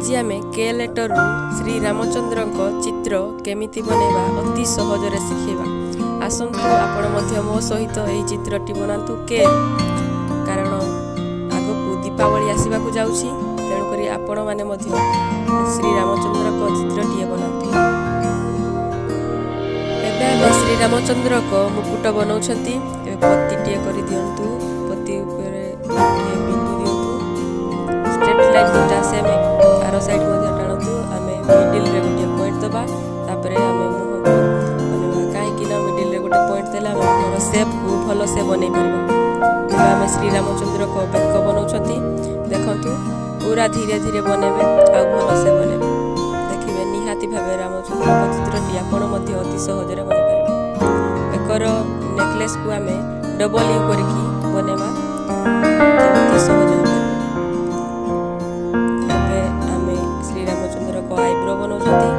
आज आम के लेटर श्री रामचंद्र चित्र केमिति बनैबा अति सहजरे शिखेबा। आसंतु आपण मो सहित यही चित्रटी बनातु के कारण आगकू दीपावली आसवाक जाउछि, तेणुकरी आपण माने मध्य श्री रामचंद्र को चित्रटीए बनातु। एबे आम श्री रामचंद्र को मुकुट बनाउछंती। एबे पत्तीटीए करि दियंतु, पत्ती उपरे बिंदु दियंतु, स्ट्रेट लाइन दुटा सेम आरो साइड मध्ये टाणतु। आमे मिडिल रे गोटे पॉइंट दबा, तापरे आमे मुह को बनेबा। काहे कि ना मिडिल रे गोटे पॉइंट देला आमे मोर शेप को भलो से बनै परबा। एबे आमे श्री रामचंद्र को बेक बनाउछंती। देखंतु पूरा धीरे धीरे बनेबे आ भलो से बनेबे। देखिबे निहाती भाबे रामचंद्र को चित्रटी आपण मध्ये अति सहजरे बनै परबे। बेकर नेकलेस को आमे डबल यू करकी बनेबा, अति सहज होबे। एबे आमे श्री रामचंद्र को आईब्रो बनाउछंती।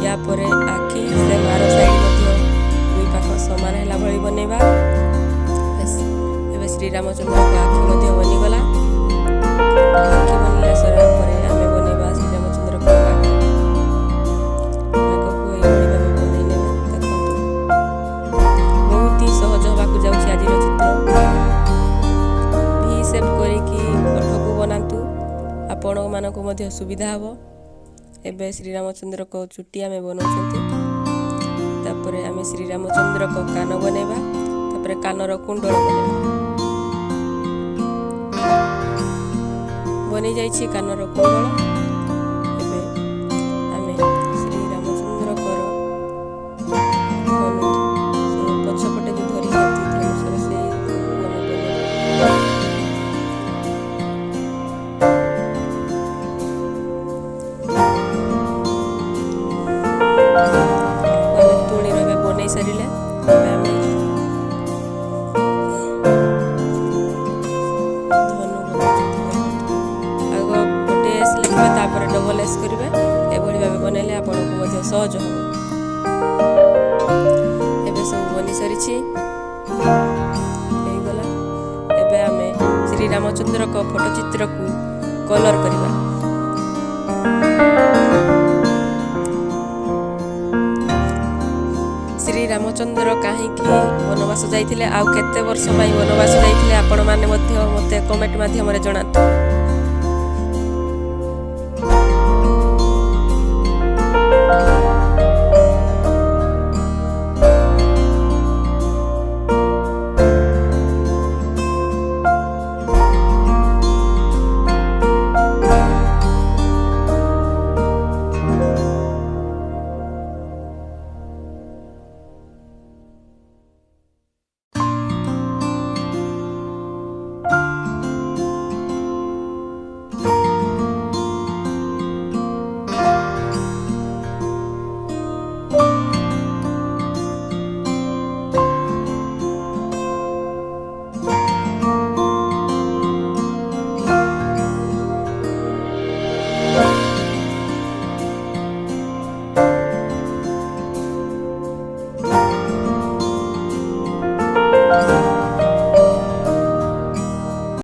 या परे आखी से मारो साइड मध्ये दुई पाख समान हैला भली बनेबा। एबे श्री रामचंद्र को आखी मध्ये बनि गला। आखी बनला सरा परे आमे बनेबा श्री रामचंद्र को आखी। देखो कोई बनेबा बनै नेबे। देखंतु बहुत ही सहज होबाकू जाउछि आजिर चित्र। भी सेव करिकी ओठको बनातु, आपण मानको मध्ये सुविधा हबो। एबे श्री रामचंद्र को चुटी आमे बनाउछंती। तापरे आमे श्री रामचंद्र को कान बनेबा, तापरे कानर कुंडल बनेबा। बनि जाइछि कानर कुंडल। एबे आमे श्री रामचंद्र को धनु पछपटे जो धरि जाती धनुषर से तुणी रे बनै सारिले। आमे तापर डबल एस करिवे। एभली भाबे बनैले आपनको मध्ये सहज हो। एबे सब बनि सरिछि एई गला। एबे आमे श्री रामचंद्र को फोटो चित्र को कलर करिवा। श्री रामचंद्र काहे कि वनवास जाइथिले, आउ केते वर्ष पई वनवास जाइथिले, आपण माने मध्ये मते कमेंट माध्यम रे जणातु।